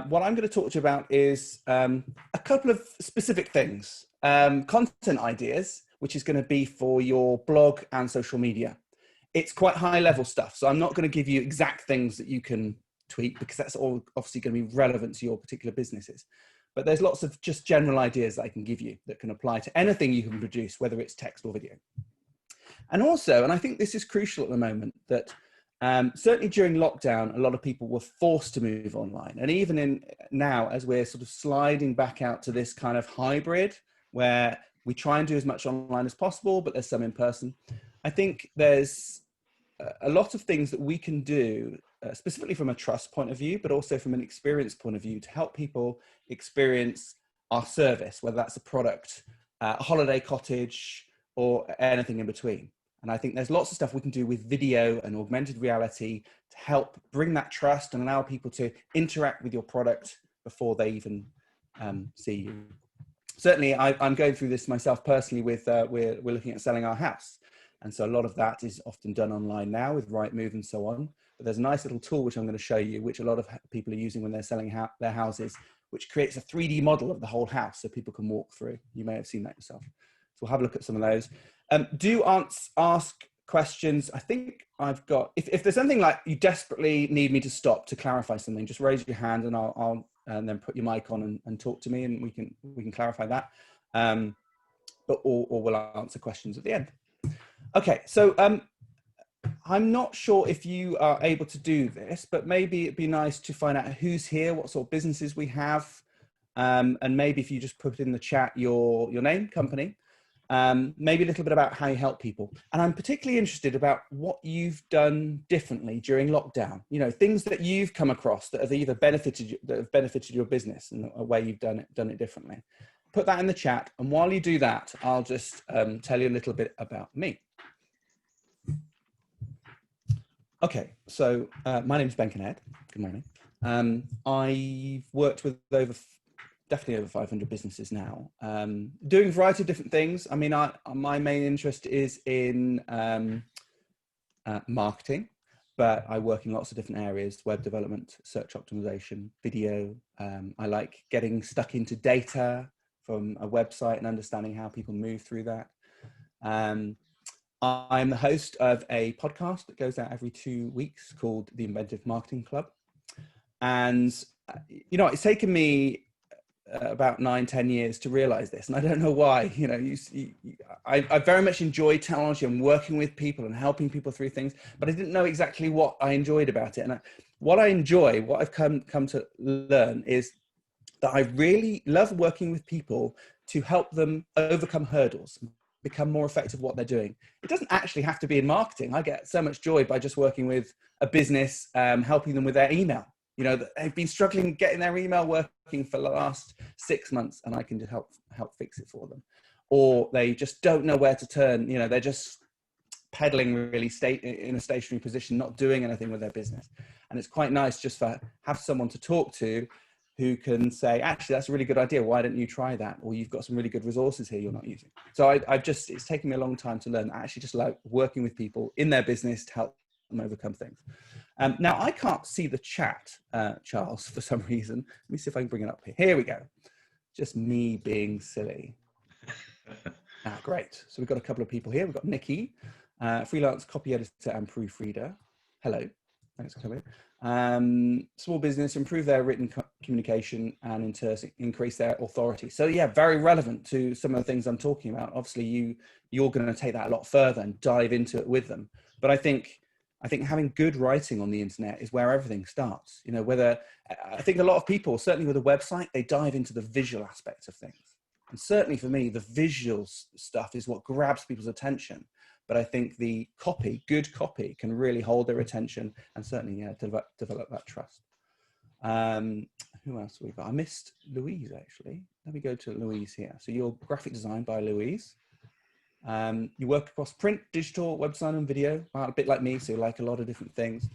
What I'm going to talk to you about is a couple of specific things. Content ideas, which is going to be for your blog and social media. It's quite high level stuff, so I'm not going to give you exact things that you can tweak because that's all obviously going to be relevant to your particular businesses. But there's lots of just general ideas that I can give you that can apply to anything you can produce, whether it's text or video. And also, and I think this is crucial at the moment, that certainly during lockdown, a lot of people were forced to move online. And even now, as we're sort of sliding back out to this kind of hybrid where we try and do as much online as possible, but there's some in person, I think there's a lot of things that we can do, specifically from a trust point of view, but also from an experience point of view, to help people experience our service, whether that's a product, a holiday cottage, or anything in between. And I think there's lots of stuff we can do with video and augmented reality to help bring that trust and allow people to interact with your product before they even see you. Certainly, I'm going through this myself personally with, we're looking at selling our house. And so a lot of that is often done online now with Rightmove and so on. But there's a nice little tool, which I'm going to show you, which a lot of people are using when they're selling their houses, which creates a 3D model of the whole house so people can walk through. You may have seen that yourself. So we'll have a look at some of those. Do ask questions. I think I've got, if there's something like you desperately need me to stop to clarify something, just raise your hand and I'll then put your mic on and talk to me and we can clarify that. Or we'll answer questions at the end. Okay, so I'm not sure if you are able to do this, but maybe it'd be nice to find out who's here, what sort of businesses we have, and maybe if you just put in the chat your name, company, maybe a little bit about how you help people. And I'm particularly interested about what you've done differently during lockdown. You know, things that you've come across that have either benefited your business in a way you've done it differently. Put that in the chat, and while you do that, I'll just tell you a little bit about me. Okay, so my name is Ben Kinnaird. Good morning. I've worked with definitely over 500 businesses now, doing a variety of different things. I mean, my main interest is in marketing, but I work in lots of different areas: web development, search optimization, video. I like getting stuck into data from a website and understanding how people move through that. I'm the host of a podcast that goes out every 2 weeks called the Inventive Marketing Club. And, you know, it's taken me about 9-10 years to realize this. And I don't know why. You know, I very much enjoy technology and working with people and helping people through things, but I didn't know exactly what I enjoyed about it. And what I enjoy, what I've come to learn is that I really love working with people to help them overcome hurdles, become more effective at what they're doing. It doesn't actually have to be in marketing. I get so much joy by just working with a business, helping them with their email. You know, they've been struggling getting their email working for the last 6 months, and I can just help fix it for them. Or they just don't know where to turn. You know, they're just pedaling really in a stationary position, not doing anything with their business. And it's quite nice just to have someone to talk to who can say, actually, that's a really good idea. Why don't you try that? Or you've got some really good resources here you're not using. So it's taken me a long time to learn. I actually just like working with people in their business to help them overcome things. Now, I can't see the chat, Charles, for some reason. Let me see if I can bring it up here. Here we go. Just me being silly. Great. So we've got a couple of people here. We've got Nikki, freelance copy editor and proofreader. Hello. Thanks for coming. Small business, improve their written communication and increase their authority. So yeah, very relevant to some of the things I'm talking about. Obviously, you're going to take that a lot further and dive into it with them. But I think having good writing on the internet is where everything starts. You know, I think a lot of people, certainly with a website, they dive into the visual aspects of things. And certainly for me, the visual stuff is what grabs people's attention. But I think the good copy can really hold their attention and certainly develop that trust. Who else have we got? I missed Louise, actually. Let me go to Louise here. So you're graphic design by Louise. You work across print, digital, web design and video, a bit like me, so you like a lot of different things.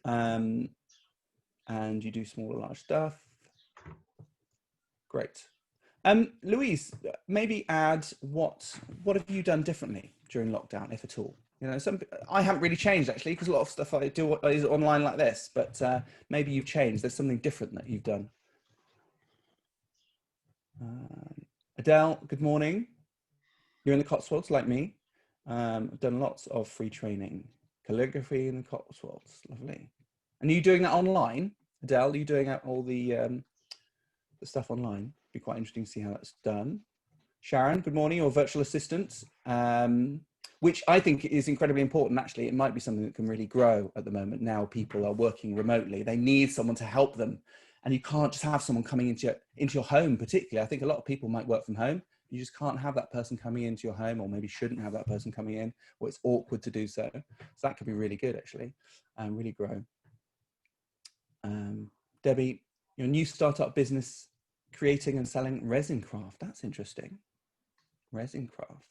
And you do small or large stuff. Great. Louise, maybe add what have you done differently during lockdown, if at all? You know, I haven't really changed actually, because a lot of stuff I do is online like this, but maybe you've changed. There's something different that you've done. Adele, good morning. You're in the Cotswolds like me. I've done lots of free training. Calligraphy in the Cotswolds, lovely. And are you doing that online? Adele, are you doing all the stuff online? It'd be quite interesting to see how that's done. Sharon, good morning, your virtual assistant, which I think is incredibly important. Actually, it might be something that can really grow at the moment. Now people are working remotely. They need someone to help them. And you can't just have someone coming into your home particularly. I think a lot of people might work from home. You just can't have that person coming into your home, or maybe shouldn't have that person coming in, or it's awkward to do so. So that could be really good actually, and really grow. Debbie, your new startup business, creating and selling resin craft. That's interesting. Resin craft.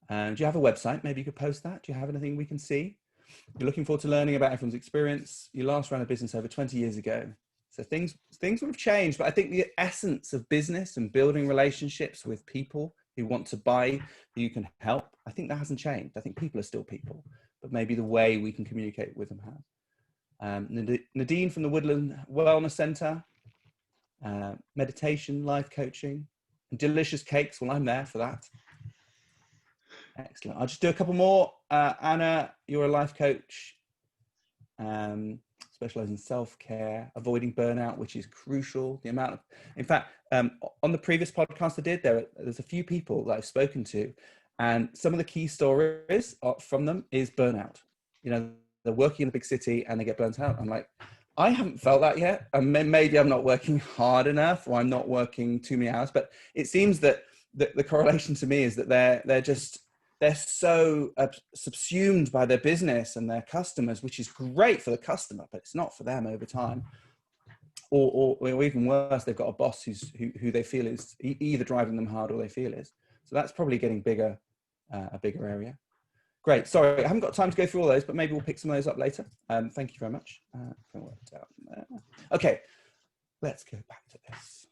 Do you have a website? Maybe you could post that. Do you have anything we can see? You're looking forward to learning about everyone's experience. You last ran a business over 20 years ago. So things would have changed, but I think the essence of business and building relationships with people who want to buy, who you can help, I think that hasn't changed. I think people are still people, but maybe the way we can communicate with them has. Nadine from the Woodland Wellness Centre, meditation, life coaching, and delicious cakes. Well, I'm there for that. Excellent. I'll just do a couple more. Anna, you're a life coach, specialize in self-care, avoiding burnout, which is crucial. The amount of, in fact, on the previous podcast I did, there's a few people that I've spoken to, and some of the key stories from them is burnout. You know, they're working in a big city and they get burnt out. I'm like, I haven't felt that yet. And maybe I'm not working hard enough, or I'm not working too many hours, but it seems that the correlation to me is that they're so subsumed by their business and their customers, which is great for the customer, but it's not for them over time. Or even worse, they've got a boss who they feel is either driving them hard or they feel is. So that's probably getting bigger, a bigger area. Great. Sorry, I haven't got time to go through all those, but maybe we'll pick some of those up later. Thank you very much. Okay, let's go back to this.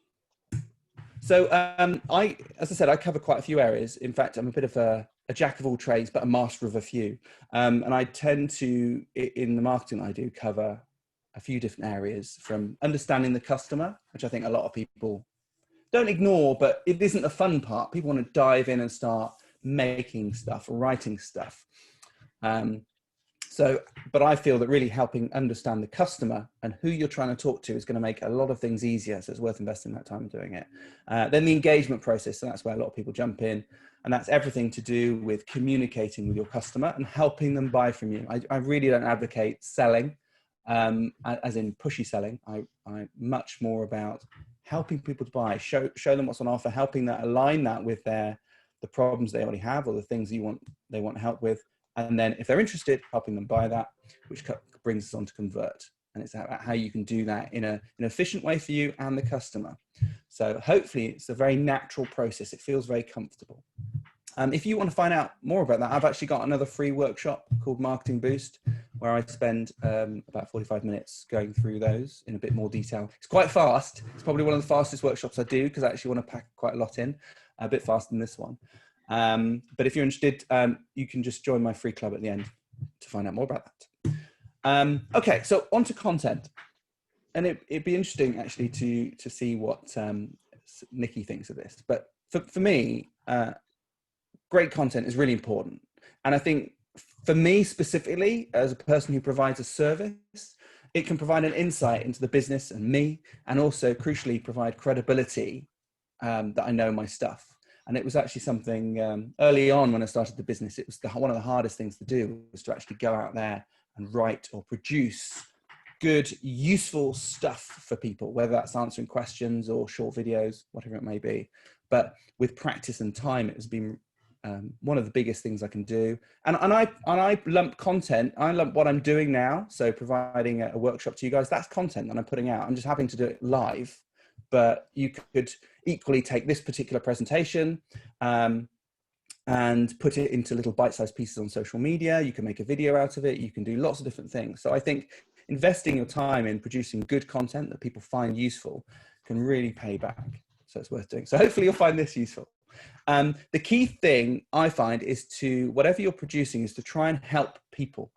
So as I said, I cover quite a few areas. In fact, I'm a bit of a jack of all trades, but a master of a few. And I tend to, in the marketing I do, cover a few different areas, from understanding the customer, which I think a lot of people don't ignore, but it isn't the fun part. People want to dive in and start making stuff, writing stuff. But I feel that really helping understand the customer and who you're trying to talk to is going to make a lot of things easier. So it's worth investing that time doing it. Then the engagement process, and that's where a lot of people jump in. And that's everything to do with communicating with your customer and helping them buy from you. I really don't advocate selling, as in pushy selling. I'm much more about helping people to buy, show them what's on offer, helping that align that with the problems they already have, or the things they want help with. And then if they're interested, helping them buy that, which brings us on to convert. And it's about how you can do that in an efficient way for you and the customer. So hopefully it's a very natural process. It feels very comfortable. If you want to find out more about that, I've actually got another free workshop called Marketing Boost, where I spend about 45 minutes going through those in a bit more detail. It's quite fast. It's probably one of the fastest workshops I do, because I actually want to pack quite a lot in, a bit faster than this one. But if you're interested, you can just join my free club at the end to find out more about that. Okay, so on to content. And it'd be interesting actually to see what Nikki thinks of this. But for me, great content is really important. And I think for me specifically, as a person who provides a service, it can provide an insight into the business and me, and also crucially provide credibility that I know my stuff. And it was actually something early on when I started the business, it was one of the hardest things to do, was to actually go out there and write or produce good, useful stuff for people, whether that's answering questions or short videos, whatever it may be. But with practice and time, it has been one of the biggest things I can do. And I lump content, I lump what I'm doing now. So providing a workshop to you guys, that's content that I'm putting out. I'm just having to do it live, but you could equally take this particular presentation and put it into little bite-sized pieces on social media. You can make a video out of it. You can do lots of different things. So I think investing your time in producing good content that people find useful can really pay back. So it's worth doing. So hopefully you'll find this useful. The key thing I find is to, whatever you're producing, is to try and help people.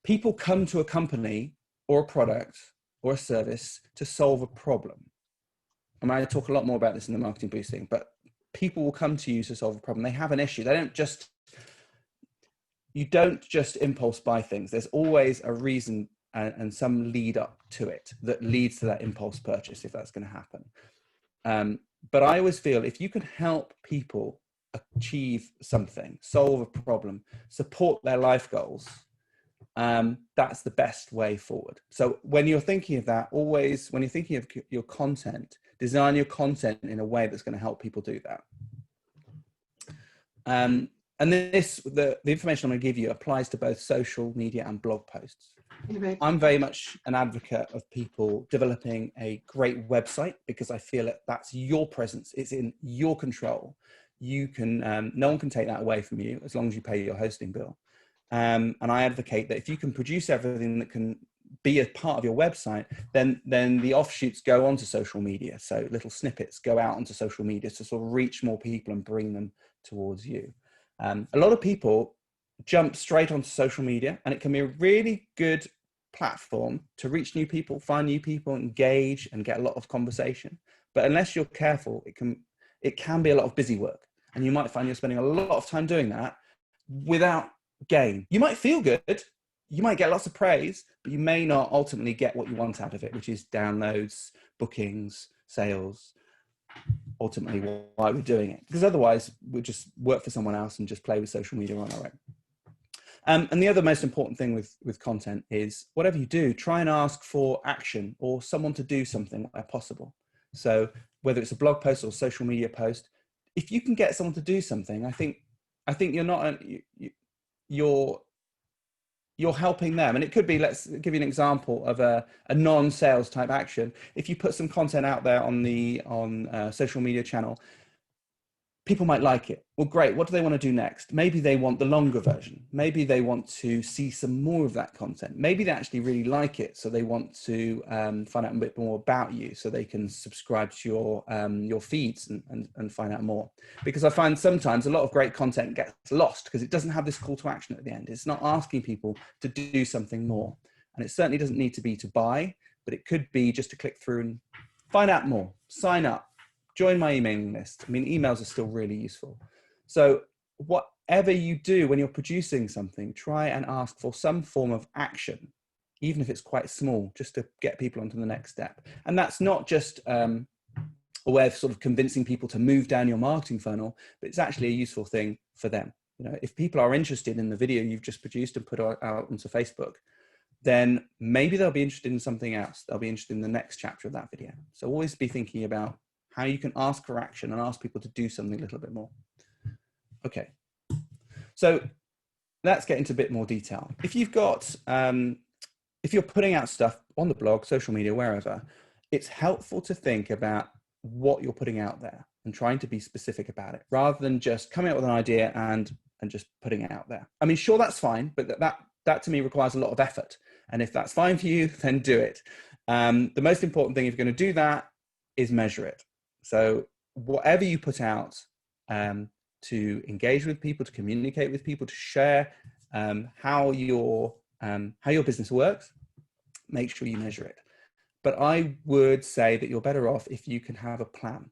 People come to a company or a product or a service to solve a problem. I mean, I talk a lot more about this in the marketing boosting, but people will come to you to solve a problem. They have an issue. You don't just impulse buy things. There's always a reason and some lead up to it that leads to that impulse purchase, if that's going to happen. But I always feel if you can help people achieve something, solve a problem, support their life goals, that's the best way forward. So when you're thinking of that, always, when you're thinking of your content, design your content in a way that's going to help people do that. And the information I'm going to give you applies to both social media and blog posts. I'm very much an advocate of people developing a great website, because I feel that that's your presence. It's in your control. You can, no one can take that away from you as long as you pay your hosting bill. And I advocate that if you can produce everything that can be a part of your website, then the offshoots go onto social media. So little snippets go out onto social media to sort of reach more people and bring them towards you. A lot of people jump straight onto social media, and it can be a really good platform to reach new people, find new people, engage, and get a lot of conversation. But unless you're careful, it can be a lot of busy work, and you might find you're spending a lot of time doing that without gain. You might feel good, you might get lots of praise, but you may not ultimately get what you want out of it, which is downloads, bookings, sales. Ultimately why we're doing it, because otherwise we'll just work for someone else and just play with social media on our own. And the other most important thing with content is, whatever you do, try and ask for action or someone to do something where possible. So whether it's a blog post or social media post, if you can get someone to do something, I think you're not you're helping them. And it could be, let's give you an example of a non-sales type action. If you put some content out there on social media channel, people might like it. Well, great. What do they want to do next? Maybe they want the longer version. Maybe they want to see some more of that content. Maybe they actually really like it, so they want to find out a bit more about you, so they can subscribe to your feeds and find out more. Because I find sometimes a lot of great content gets lost because it doesn't have this call to action at the end. It's not asking people to do something more. And it certainly doesn't need to be to buy, but it could be just to click through and find out more, sign up, join my emailing list. I mean, emails are still really useful. So whatever you do when you're producing something, try and ask for some form of action, even if it's quite small, just to get people onto the next step. And that's not just a way of sort of convincing people to move down your marketing funnel, but it's actually a useful thing for them. You know, if people are interested in the video you've just produced and put out onto Facebook, then maybe they'll be interested in something else. They'll be interested in the next chapter of that video. So always be thinking about how you can ask for action and ask people to do something a little bit more. Okay, so let's get into a bit more detail. If you've got, if you're putting out stuff on the blog, social media, wherever, it's helpful to think about what you're putting out there and trying to be specific about it, rather than just coming up with an idea and just putting it out there. I mean, sure, that's fine, but that to me requires a lot of effort. And if that's fine for you, then do it. The most important thing, if you're going to do that, is measure it. So whatever you put out to engage with people, to communicate with people, to share how your business works, make sure you measure it. But I would say that you're better off if you can have a plan.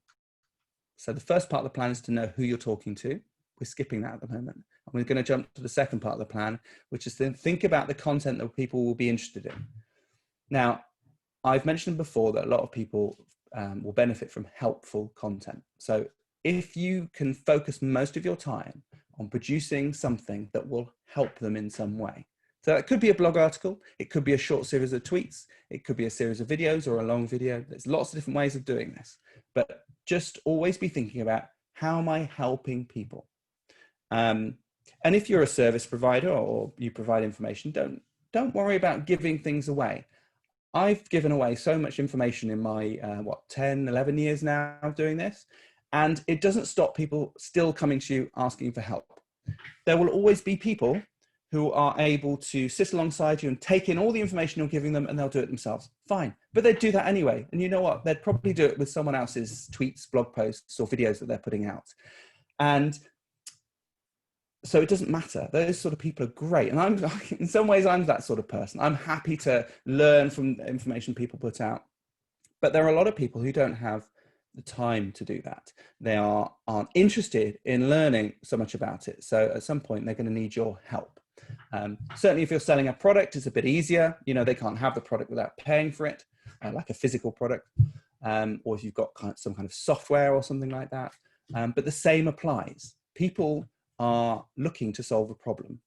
So the first part of the plan is to know who you're talking to. We're skipping that at the moment. And we're going to jump to the second part of the plan, which is to think about the content that people will be interested in. Now, I've mentioned before that a lot of people will benefit from helpful content. So if you can focus most of your time on producing something that will help them in some way. So that could be a blog article, it could be a short series of tweets, it could be a series of videos or a long video. There's lots of different ways of doing this, but just always be thinking about, how am I helping people? And if you're a service provider or you provide information, don't worry about giving things away. I've given away so much information in my, 10, 11 years now doing this, and it doesn't stop people still coming to you asking for help. There will always be people who are able to sit alongside you and take in all the information you're giving them, and they'll do it themselves. Fine. But they'd do that anyway. And you know what? They'd probably do it with someone else's tweets, blog posts, or videos that they're putting out. And so it doesn't matter. Those sort of people are great. And I'm, in some ways, I'm that sort of person. I'm happy to learn from the information people put out. But there are a lot of people who don't have the time to do that. They aren't interested in learning so much about it. So at some point, they're going to need your help. Certainly, if you're selling a product, it's a bit easier. You know, they can't have the product without paying for it, like a physical product. Or if you've got some kind of software or something like that. But the same applies. People are looking to solve a problem.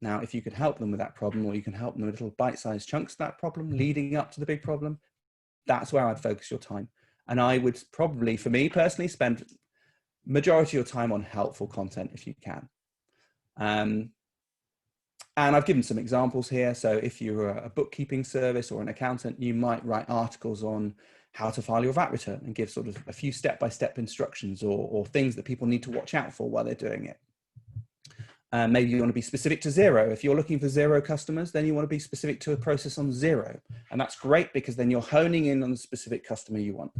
Now, if you could help them with that problem, or you can help them with little bite-sized chunks of that problem leading up to the big problem, that's where I'd focus your time. And I would probably, for me personally, spend majority of your time on helpful content if you can. And I've given some examples here. So if you're a bookkeeping service or an accountant, you might write articles on how to file your VAT return and give sort of a few step-by-step instructions or things that people need to watch out for while they're doing it. Maybe you want to be specific to zero. If you're looking for zero customers, then you want to be specific to a process on zero. And that's great because then you're honing in on the specific customer you want.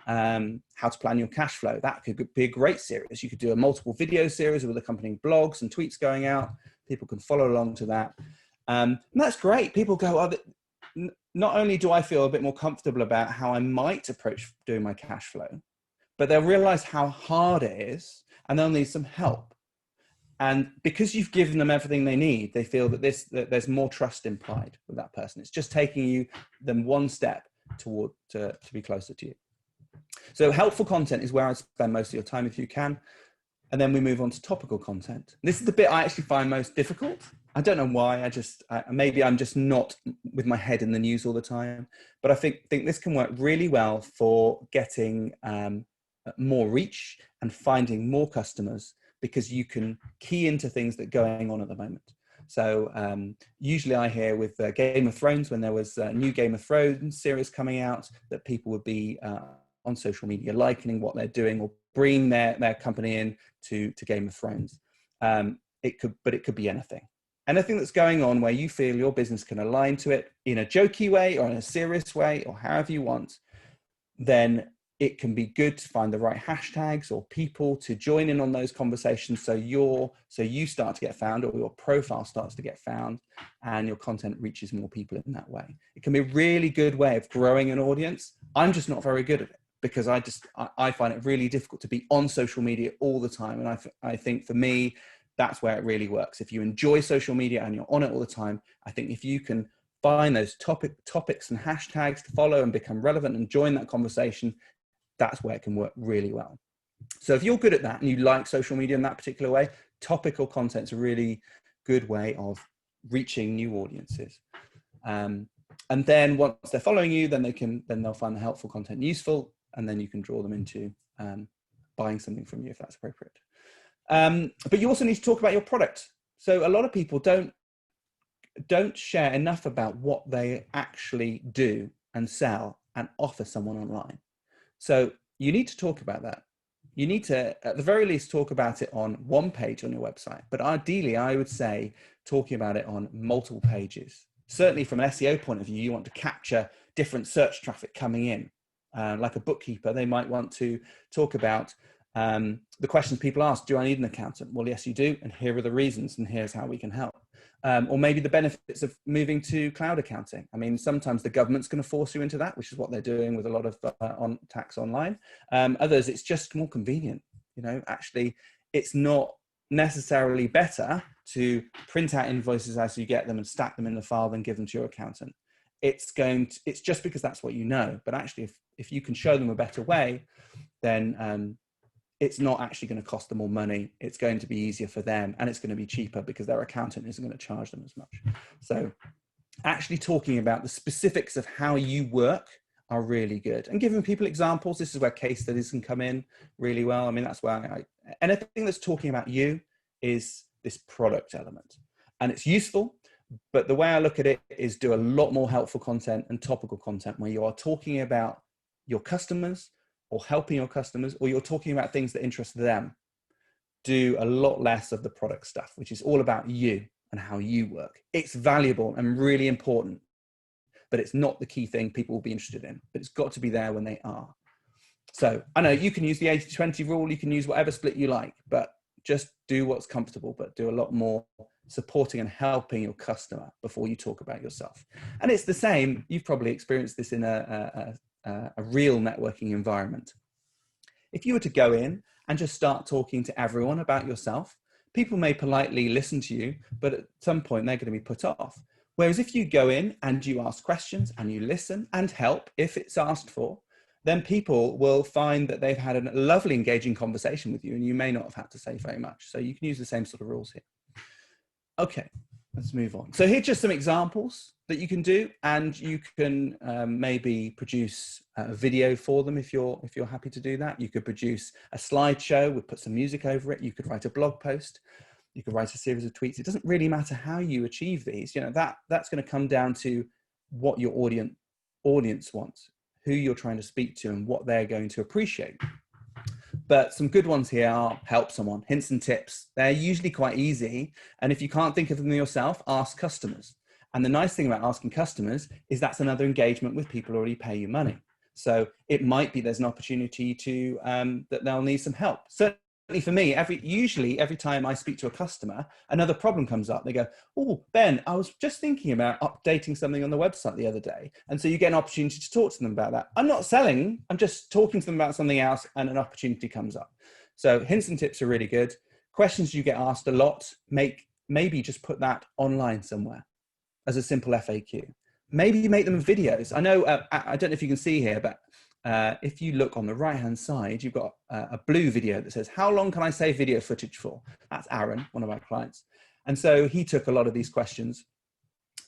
How to plan your cash flow. That could be a great series. You could do a multiple video series with accompanying blogs and tweets going out. People can follow along to that. And that's great. People go, oh, not only do I feel a bit more comfortable about how I might approach doing my cash flow, but they'll realize how hard it is and they'll need some help. And because you've given them everything they need, they feel that there's more trust implied with that person. It's just taking them one step toward to be closer to you. So helpful content is where I spend most of your time if you can. And then we move on to topical content. This is the bit I actually find most difficult. I don't know why. Maybe I'm just not with my head in the news all the time. But I think this can work really well for getting more reach and finding more customers, because you can key into things that are going on at the moment. So usually I hear with Game of Thrones, when there was a new Game of Thrones series coming out, that people would be on social media likening what they're doing or bringing their company in to Game of Thrones. It could be anything. Anything that's going on where you feel your business can align to it in a jokey way or in a serious way or however you want, then it can be good to find the right hashtags or people to join in on those conversations, so you start to get found, or your profile starts to get found, and your content reaches more people in that way. It can be a really good way of growing an audience. I'm just not very good at it, because I find it really difficult to be on social media all the time. And I think for me, that's where it really works. If you enjoy social media and you're on it all the time, I think if you can find those topics and hashtags to follow and become relevant and join that conversation, that's where it can work really well. So if you're good at that and you like social media in that particular way, topical content is a really good way of reaching new audiences. And then once they're following you, then they'll find the helpful content useful, and then you can draw them into buying something from you if that's appropriate. But you also need to talk about your product. So a lot of people don't share enough about what they actually do and sell and offer someone online. So you need to talk about that. You need to, at the very least, talk about it on one page on your website. But ideally, I would say talking about it on multiple pages. Certainly from an SEO point of view, you want to capture different search traffic coming in. Like a bookkeeper, they might want to talk about the questions people ask. Do I need an accountant? Well, yes, you do. And here are the reasons, and here's how we can help. Or maybe the benefits of moving to cloud accounting. I mean, sometimes the government's going to force you into that, which is what they're doing with a lot of tax online. Others, it's just more convenient. You know, actually, it's not necessarily better to print out invoices as you get them and stack them in the file than give them to your accountant. It's just because that's what you know. But actually, if you can show them a better way, then it's not actually going to cost them more money. It's going to be easier for them, and it's going to be cheaper because their accountant isn't going to charge them as much. So actually talking about the specifics of how you work are really good, and giving people examples. This is where case studies can come in really well. I mean, that's where anything that's talking about you is this product element, and it's useful. But the way I look at it is do a lot more helpful content and topical content where you are talking about your customers or helping your customers, or you're talking about things that interest them. Do a lot less of the product stuff, which is all about you and how you work. It's valuable and really important, but it's not the key thing people will be interested in, but it's got to be there when they are. So I know you can use the 80-20 rule, you can use whatever split you like, but just do what's comfortable, but do a lot more supporting and helping your customer before you talk about yourself. And it's the same, you've probably experienced this in a real networking environment. If you were to go in and just start talking to everyone about yourself, people may politely listen to you, but at some point they're going to be put off. Whereas if you go in and you ask questions and you listen and help if it's asked for, then people will find that they've had a lovely engaging conversation with you and you may not have had to say very much. So you can use the same sort of rules here. Okay, let's move on. So here's just some examples that you can do, and you can maybe produce a video for them if you're happy to do that. You could produce a slideshow, we'll put some music over it. You could write a blog post. You could write a series of tweets. It doesn't really matter how you achieve these. You know, that's going to come down to what your audience wants, who you're trying to speak to, and what they're going to appreciate. But some good ones here are help someone, hints and tips. They're usually quite easy. And if you can't think of them yourself, ask customers. And the nice thing about asking customers is that's another engagement with people who already pay you money. So it might be there's an opportunity to that they'll need some help. Certainly for me, usually every time I speak to a customer, another problem comes up. They go, oh, Ben, I was just thinking about updating something on the website the other day. And so you get an opportunity to talk to them about that. I'm not selling, I'm just talking to them about something else, and an opportunity comes up. So hints and tips are really good. Questions you get asked a lot, maybe just put that online somewhere as a simple FAQ. Maybe you make them videos. I know, I don't know if you can see here, but if you look on the right-hand side, you've got a blue video that says, how long can I save video footage for? That's Aaron, one of our clients. And so he took a lot of these questions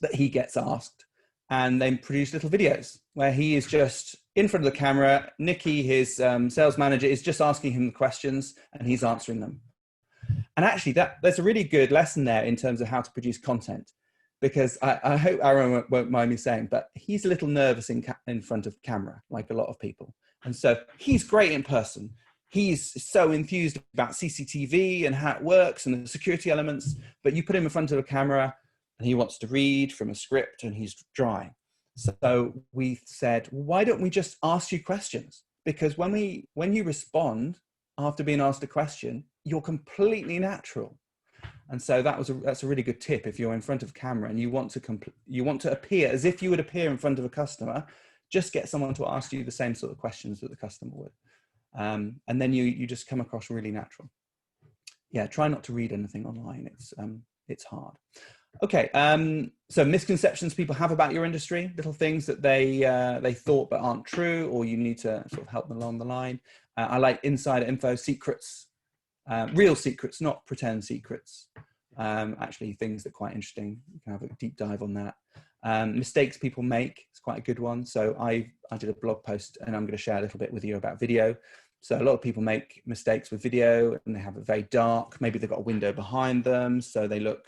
that he gets asked and then produced little videos where he is just in front of the camera. Nikki, his sales manager, is just asking him the questions and he's answering them. And actually there's a really good lesson there in terms of how to produce content, because I hope Aaron won't mind me saying, but he's a little nervous in front of camera, like a lot of people. And so he's great in person. He's so enthused about CCTV and how it works and the security elements, but you put him in front of a camera and he wants to read from a script and he's dry. So we said, why don't we just ask you questions? Because when you respond after being asked a question, you're completely natural. And so that's a really good tip. If you're in front of camera and you want to appear as if you would appear in front of a customer, just get someone to ask you the same sort of questions that the customer would. And then you just come across really natural. Yeah, try not to read anything online. It's hard. Okay, so misconceptions people have about your industry, little things that they thought but aren't true, or you need to sort of help them along the line. I like insider info, secrets. Real secrets, not pretend secrets. Actually, things that are quite interesting. You can have a deep dive on that. Mistakes people make, it's quite a good one. So I did a blog post and I'm going to share a little bit with you about video. So a lot of people make mistakes with video and they have it very dark. Maybe they've got a window behind them, so they look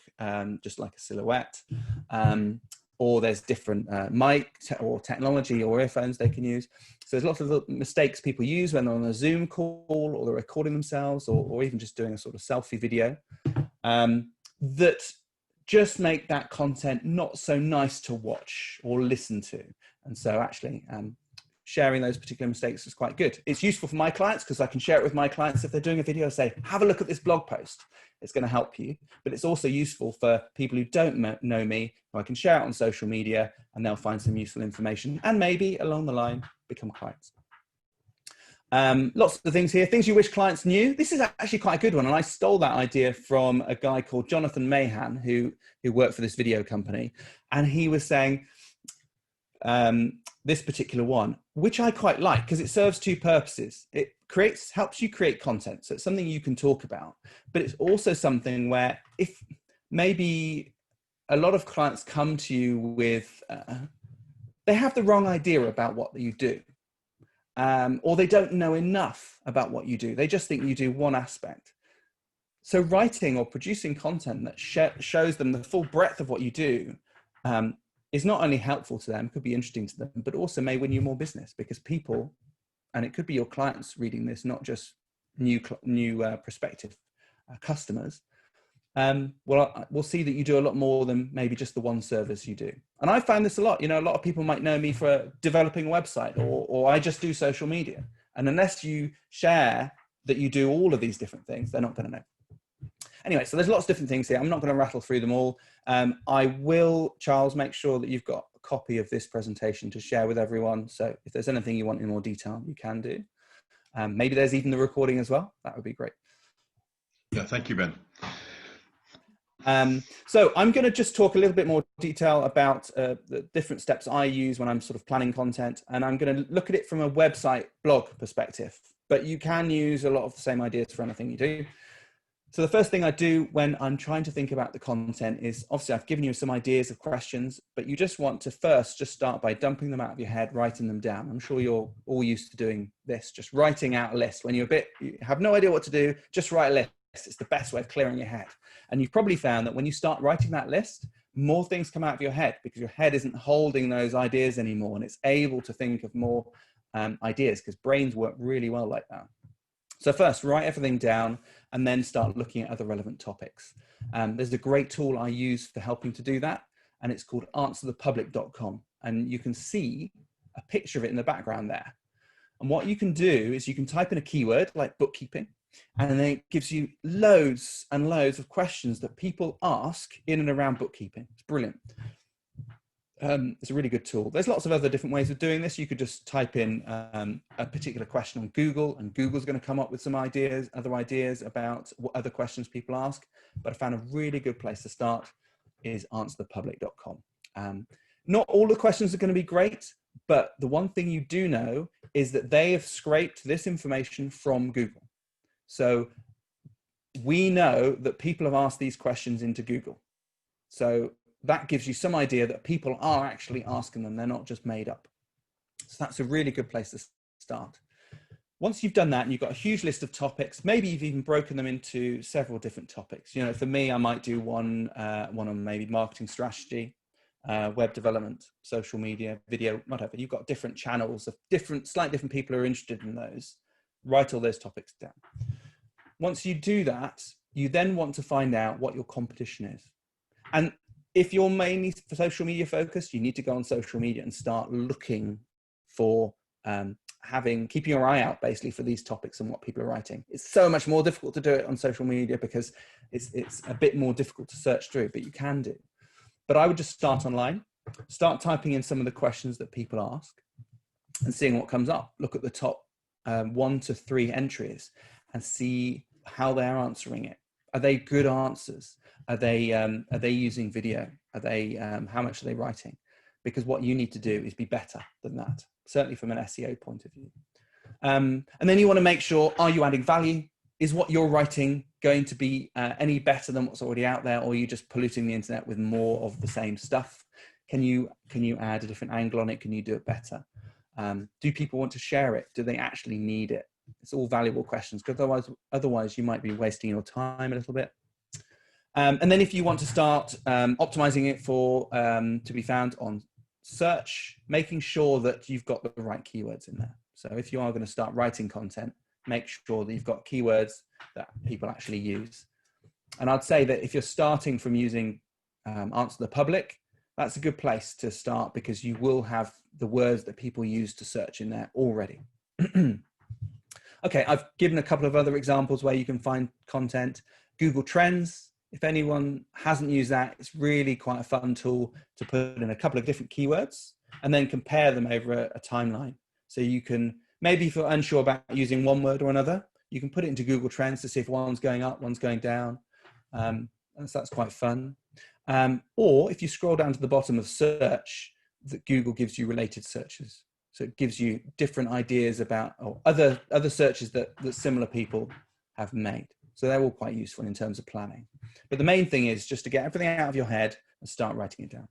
just like a silhouette. Or there's different mic or technology or earphones they can use. So there's lots of mistakes people use when they're on a Zoom call or they're recording themselves or even just doing a sort of selfie video that just make that content not so nice to watch or listen to. And so actually sharing those particular mistakes is quite good. It's useful for my clients because I can share it with my clients. If they're doing a video, say, have a look at this blog post. It's going to help you, but it's also useful for people who don't know me, who I can share it on social media and they'll find some useful information and maybe along the line become clients. Lots of things here, things you wish clients knew. This is actually quite a good one. And I stole that idea from a guy called Jonathan Mahan, who worked for this video company. And he was saying, this particular one, which I quite like because it serves two purposes. It helps you create content. So it's something you can talk about, but it's also something where if maybe a lot of clients come to you with, they have the wrong idea about what you do. Or they don't know enough about what you do. They just think you do one aspect. So writing or producing content that shows them the full breadth of what you do is not only helpful to them, could be interesting to them, but also may win you more business because people, and it could be your clients reading this, not just new prospective customers, well, we'll see that you do a lot more than maybe just the one service you do. And I found this a lot. You know, a lot of people might know me for developing a website, or I just do social media. And unless you share that you do all of these different things, they're not going to know. Anyway, so there's lots of different things here. I'm not going to rattle through them all. I will, Charles, make sure that you've got a copy of this presentation to share with everyone. So if there's anything you want in more detail, you can do. Maybe there's even the recording as well. That would be great. Yeah, thank you, Ben. So I'm going to just talk a little bit more detail about the different steps I use when I'm sort of planning content, and I'm going to look at it from a website blog perspective, but you can use a lot of the same ideas for anything you do. So the first thing I do when I'm trying to think about the content is, obviously I've given you some ideas of questions, but you just want to first just start by dumping them out of your head, writing them down. I'm sure you're all used to doing this, just writing out a list. When you have no idea what to do, just write a list. It's the best way of clearing your head. And you've probably found that when you start writing that list, more things come out of your head because your head isn't holding those ideas anymore, and it's able to think of more ideas, because brains work really well like that. So first, write everything down and then start looking at other relevant topics. There's a great tool I use for helping to do that, and it's called answerthepublic.com. And you can see a picture of it in the background there. And what you can do is you can type in a keyword like bookkeeping, and then it gives you loads and loads of questions that people ask in and around bookkeeping. It's brilliant. It's a really good tool. There's lots of other different ways of doing this. You could just type in a particular question on Google, and Google's going to come up with some ideas, other ideas about what other questions people ask. But I found a really good place to start is answerthepublic.com. Not all the questions are going to be great, but the one thing you do know is that they have scraped this information from Google. So we know that people have asked these questions into Google. So that gives you some idea that people are actually asking them. They're not just made up. So that's a really good place to start. Once you've done that and you've got a huge list of topics, maybe you've even broken them into several different topics. You know, for me, I might do one on maybe marketing strategy, web development, social media, video, whatever. You've got different channels of slightly different people who are interested in those. Write all those topics down. Once you do that, you then want to find out what your competition is. And if you're mainly for social media focused, you need to go on social media and start looking for keeping your eye out basically for these topics and what people are writing. It's so much more difficult to do it on social media because it's a bit more difficult to search through, but you can do. But I would just start online, start typing in some of the questions that people ask and seeing what comes up. Look at the top 1 to 3 entries and see how they're answering it. Are they good answers? Are they using video? Are they how much are they writing? Because what you need to do is be better than that, certainly from an SEO point of view. And then you want to make sure, are you adding value? Is what you're writing going to be any better than what's already out there, or are you just polluting the internet with more of the same stuff? Can you add a different angle on it? Can you do it better? Do people want to share it? Do they actually need it? It's all valuable questions, because otherwise you might be wasting your time a little bit. And then if you want to start optimizing it for to be found on search, making sure that you've got the right keywords in there. So if you are going to start writing content, make sure that you've got keywords that people actually use. And I'd say that if you're starting from using Answer the Public, that's a good place to start, because you will have the words that people use to search in there already. Okay, I've given a couple of other examples where you can find content. Google Trends, if anyone hasn't used that, it's really quite a fun tool to put in a couple of different keywords and then compare them over a timeline. So you can, maybe if you're unsure about using one word or another, you can put it into Google Trends to see if one's going up, one's going down. And so that's quite fun. Or if you scroll down to the bottom of search, that Google gives you related searches. So it gives you different ideas about other searches that similar people have made. So they're all quite useful in terms of planning. But the main thing is just to get everything out of your head and start writing it down.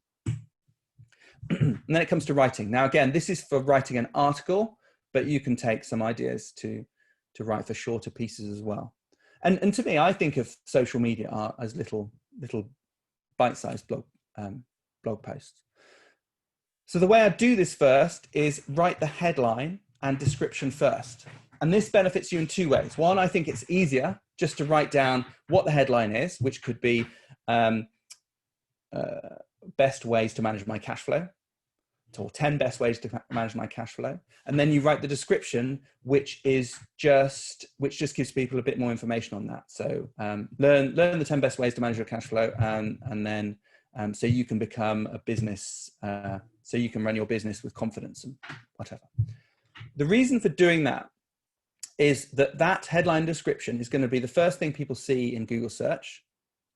And then it comes to writing. Now, again, this is for writing an article, but you can take some ideas to write for shorter pieces as well. And to me, I think of social media art as little bite-sized blog posts. So the way I do this first is write the headline and description first. And this benefits you in 2 ways. One, I think it's easier just to write down what the headline is, which could be best ways to manage my cash flow, or 10 best ways to manage my cash flow. And then you write the description, which just gives people a bit more information on that. So learn the 10 best ways to manage your cash flow, and then so you can become a business, so you can run your business with confidence and whatever. The reason for doing that is that headline description is going to be the first thing people see in Google search.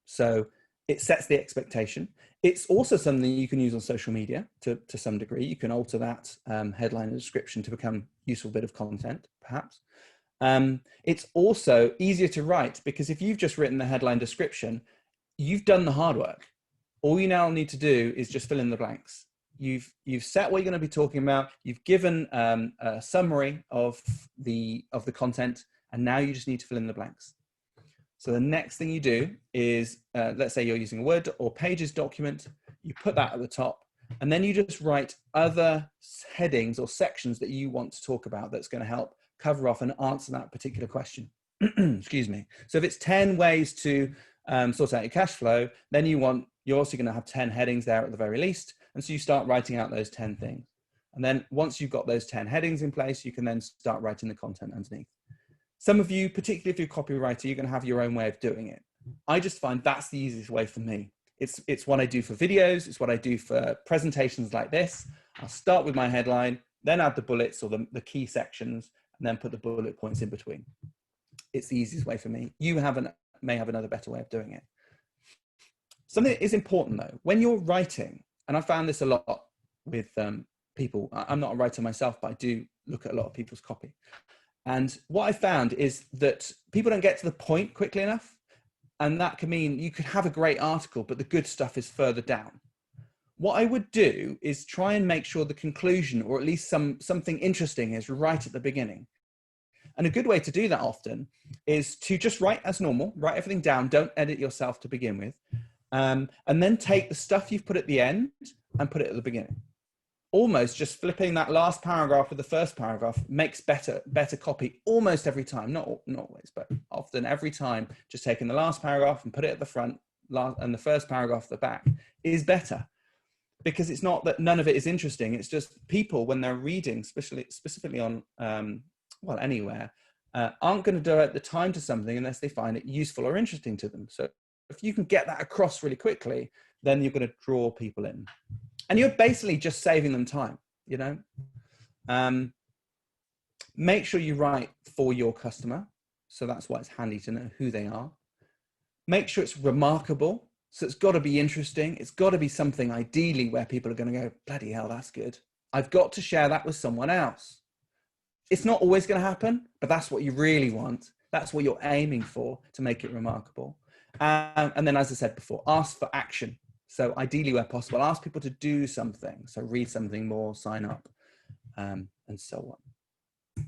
So it sets the expectation. It's also something you can use on social media to some degree. You can alter that headline description to become a useful bit of content, perhaps. It's also easier to write because if you've just written the headline description, you've done the hard work. All you now need to do is just fill in the blanks. You've set what you're going to be talking about. You've given a summary of the content, and now you just need to fill in the blanks. So the next thing you do is, let's say you're using a Word or Pages document, you put that at the top, and then you just write other headings or sections that you want to talk about that's going to help cover off and answer that particular question. Excuse me. So if it's 10 ways to sort out your cash flow, then you're also going to have 10 headings there at the very least. And so you start writing out those 10 things. And then once you've got those 10 headings in place, you can then start writing the content underneath. Some of you, particularly if you're a copywriter, you're going to have your own way of doing it. I just find that's the easiest way for me. It's what I do for videos. It's what I do for presentations like this. I'll start with my headline, then add the bullets or the key sections, and then put the bullet points in between. It's the easiest way for me. You may have another better way of doing it. Something that is important though, when you're writing, and I found this a lot with people. I'm not a writer myself, but I do look at a lot of people's copy. And what I found is that people don't get to the point quickly enough. And that can mean you could have a great article, but the good stuff is further down. What I would do is try and make sure the conclusion, or at least something interesting, is right at the beginning. And a good way to do that often is to just write as normal, write everything down, don't edit yourself to begin with. And then take the stuff you've put at the end and put it at the beginning. Almost just flipping that last paragraph with the first paragraph makes better copy almost every time. Not always, but often every time. Just taking the last paragraph and put it at the front, and the first paragraph at the back is better, because it's not that none of it is interesting. It's just people, when they're reading, specifically on anywhere, aren't going to devote the time to something unless they find it useful or interesting to them. So if you can get that across really quickly, then you're going to draw people in. And you're basically just saving them time, you know. Make sure you write for your customer. So that's why it's handy to know who they are. Make sure it's remarkable. So it's got to be interesting. It's got to be something ideally where people are going to go, bloody hell, that's good. I've got to share that with someone else. It's not always going to happen, but that's what you really want. That's what you're aiming for to make it remarkable. And then, as I said before, ask for action. So ideally, where possible, ask people to do something. So read something more, sign up, and so on.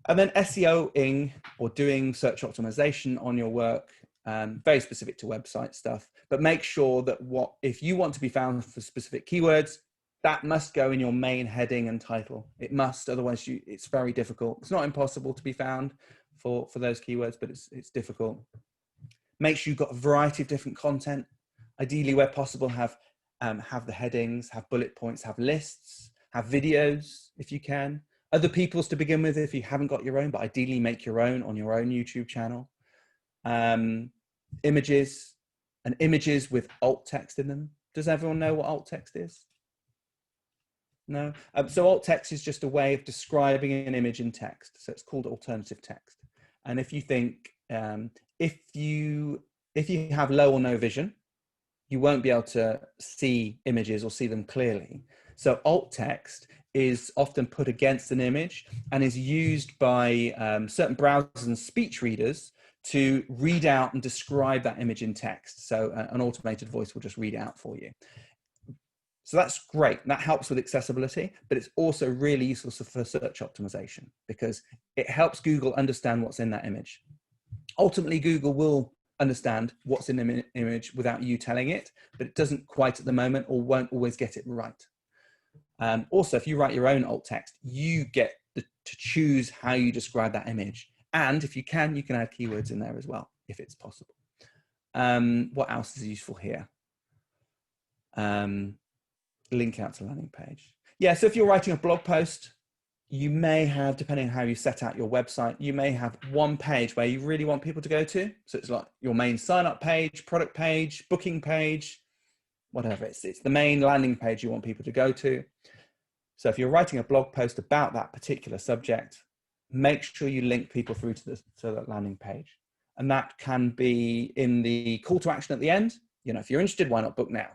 And then SEOing, or doing search optimization on your work, very specific to website stuff. But make sure that if you want to be found for specific keywords, that must go in your main heading and title. It must, otherwise it's very difficult. It's not impossible to be found for those keywords, but it's difficult. Make sure you've got a variety of different content. Ideally, where possible, have the headings, have bullet points, have lists, have videos if you can. Other people's to begin with if you haven't got your own, but ideally make your own on your own YouTube channel. Images, and images with alt text in them. Does everyone know what alt text is? No? So alt text is just a way of describing an image in text. So it's called alternative text. And if you think, if you have low or no vision, you won't be able to see images or see them clearly. So alt text is often put against an image and is used by certain browsers and speech readers to read out and describe that image in text. So an automated voice will just read it out for you. So that's great. That helps with accessibility, but it's also really useful for search optimization because it helps Google understand what's in that image. Ultimately, Google will understand what's in the image without you telling it, but it doesn't quite at the moment, or won't always get it right. Also, if you write your own alt text, you get to choose how you describe that image, And if you can add keywords in there as well, if it's possible. What else is useful here? Link out to landing page. Yeah, so if you're writing a blog post, you may have, depending on how you set out your website, you may have one page where you really want people to go to. So it's like your main sign up page, product page, booking page, whatever. It's the main landing page you want people to go to. So if you're writing a blog post about that particular subject, make sure you link people through to that landing page. And that can be in the call to action at the end. You know, if you're interested, why not book now?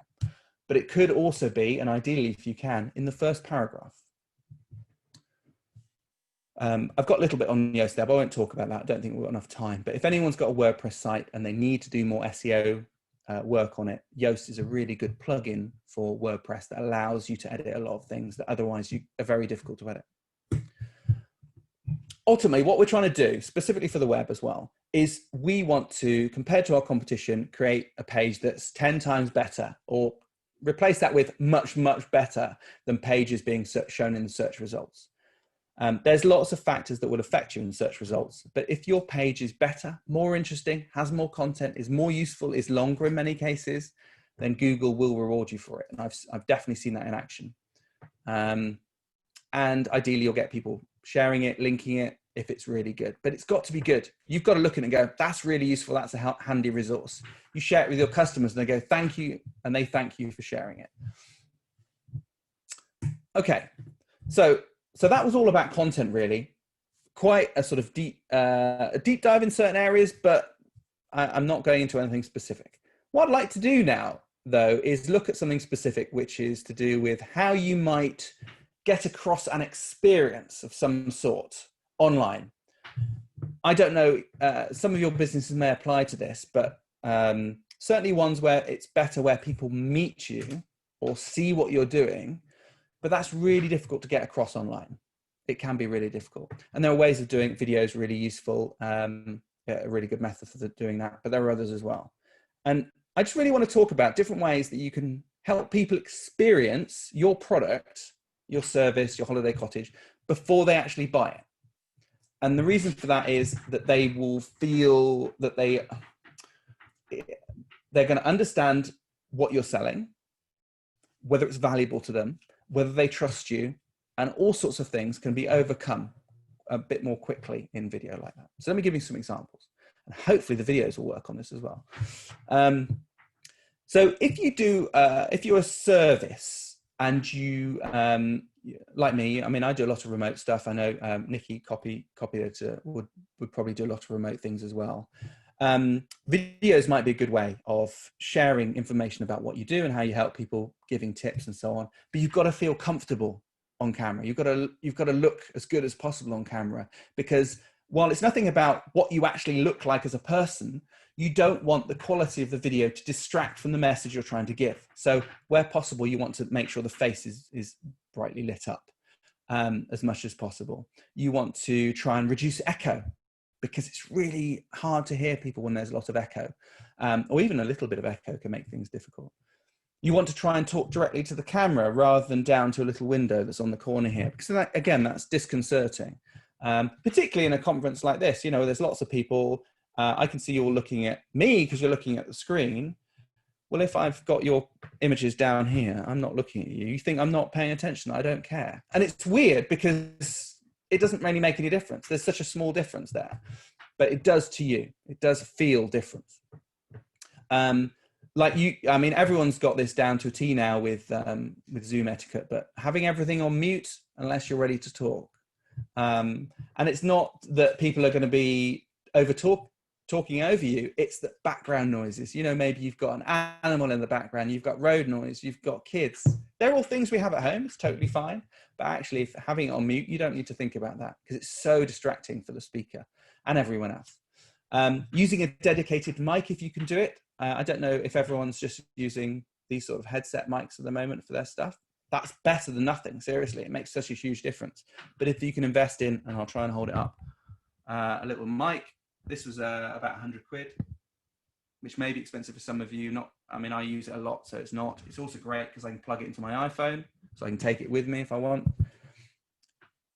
But it could also be, and ideally if you can, in the first paragraph. I've got a little bit on Yoast there, but I won't talk about that. I don't think we've got enough time. But if anyone's got a WordPress site and they need to do more SEO work on it, Yoast is a really good plugin for WordPress that allows you to edit a lot of things that otherwise are very difficult to edit. Ultimately, what we're trying to do, specifically for the web as well, is we want to, compared to our competition, create a page that's 10 times better, or replace that with much, much better than pages being shown in the search results. There's lots of factors that will affect you in search results, but if your page is better, more interesting, has more content, is more useful, is longer in many cases, then Google will reward you for it. And I've definitely seen that in action. And ideally you'll get people sharing it, linking it if it's really good, but it's got to be good. You've got to look at it and go, that's really useful. That's a handy resource. You share it with your customers and they go, thank you. And they thank you for sharing it. Okay. So that was all about content, really. Quite a sort of deep dive in certain areas, but I'm not going into anything specific. What I'd like to do now, though, is look at something specific, which is to do with how you might get across an experience of some sort online. I don't know, some of your businesses may apply to this, but certainly ones where it's better where people meet you or see what you're doing. But that's really difficult to get across online. It can be really difficult. And there are ways of doing videos really useful, a really good method for doing that, but there are others as well. And I just really want to talk about different ways that you can help people experience your product, your service, your holiday cottage, before they actually buy it. And the reason for that is that they will feel that they're going to understand what you're selling, whether it's valuable to them, whether they trust you, and all sorts of things can be overcome a bit more quickly in video like that. So let me give you some examples, and hopefully the videos will work on this as well. So if you're a service and you, like me, I mean, I do a lot of remote stuff. I know Nikki, copy editor, would probably do a lot of remote things as well. Videos might be a good way of sharing information about what you do and how you help people, giving tips and so on. But you've got to feel comfortable on camera. You've got to look as good as possible on camera, because while it's nothing about what you actually look like as a person, you don't want the quality of the video to distract from the message you're trying to give. So where possible, you want to make sure the face is brightly lit up as much as possible. You want to try and reduce echo, because it's really hard to hear people when there's a lot of echo, or even a little bit of echo can make things difficult. You want to try and talk directly to the camera rather than down to a little window that's on the corner here, because that, again, that's disconcerting, particularly in a conference like this. You know, there's lots of people. I can see you all looking at me because you're looking at the screen. Well, if I've got your images down here, I'm not looking at you. You think I'm not paying attention. I don't care. And it's weird because it doesn't really make any difference. There's such a small difference there, but it does to you. It does feel different. Like you, I mean, everyone's got this down to a T now with Zoom etiquette, but having everything on mute unless you're ready to talk. And it's not that people are going to be talking over you. It's the background noises. You know, maybe you've got an animal in the background, you've got road noise, you've got kids. They're all things we have at home. It's totally fine. But actually, if having it on mute, you don't need to think about that because it's so distracting for the speaker and everyone else. Using a dedicated mic if you can do it. I don't know if everyone's just using these sort of headset mics at the moment for their stuff. That's better than nothing. Seriously, it makes such a huge difference. But if you can invest in, and I'll try and hold it up, a little mic. This was about 100 quid, which may be expensive for some of you. Not, I mean, I use it a lot, so it's not. It's also great because I can plug it into my iPhone, so I can take it with me if I want.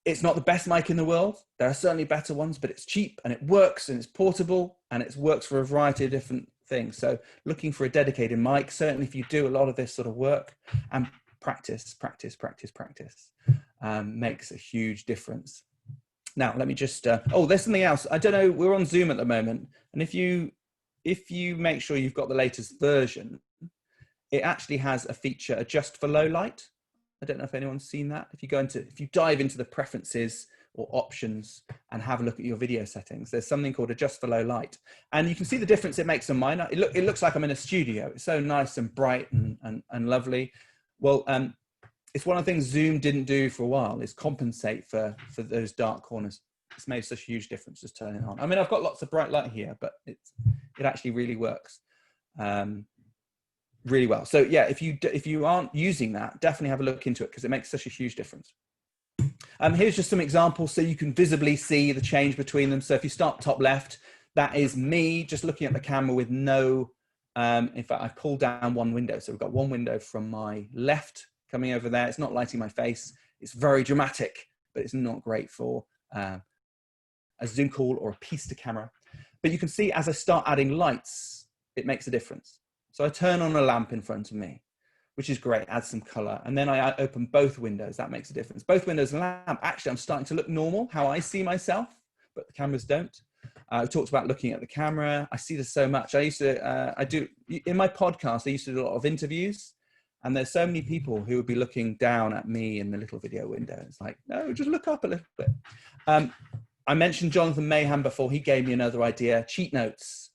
It's not the best mic in the world. There are certainly better ones, but it's cheap and it works and it's portable and it works for a variety of different things. So looking for a dedicated mic, certainly if you do a lot of this sort of work, and practice, makes a huge difference. Now, let me just, oh, there's something else. I don't know, we're on Zoom at the moment. And if you make sure you've got the latest version, it actually has a feature, adjust for low light. I don't know if anyone's seen that. If you dive into the preferences or options and have a look at your video settings, there's something called adjust for low light. And you can see the difference it makes on mine. It looks like I'm in a studio. It's so nice and bright and lovely. Well, it's one of the things Zoom didn't do for a while, is compensate for those dark corners. It's made such a huge difference just turning it on. I mean, I've got lots of bright light here, but it actually really works really well. So yeah, if you aren't using that, definitely have a look into it because it makes such a huge difference. Here's just some examples so you can visibly see the change between them. So if you start top left, that is me just looking at the camera with no, in fact, I've pulled down one window. So we've got one window from my left coming over there. It's not lighting my face. It's very dramatic, but it's not great for a Zoom call or a piece to camera. But you can see as I start adding lights, it makes a difference. So I turn on a lamp in front of me, which is great, adds some color. And then I open both windows, that makes a difference. Both windows and lamp, actually I'm starting to look normal, how I see myself, but the cameras don't. We talked about looking at the camera. I see this so much. In my podcast, I used to do a lot of interviews, and there's so many people who would be looking down at me in the little video window. It's like, no, just look up a little bit. I mentioned Jonathan Mayhem before. He gave me another idea, cheat notes.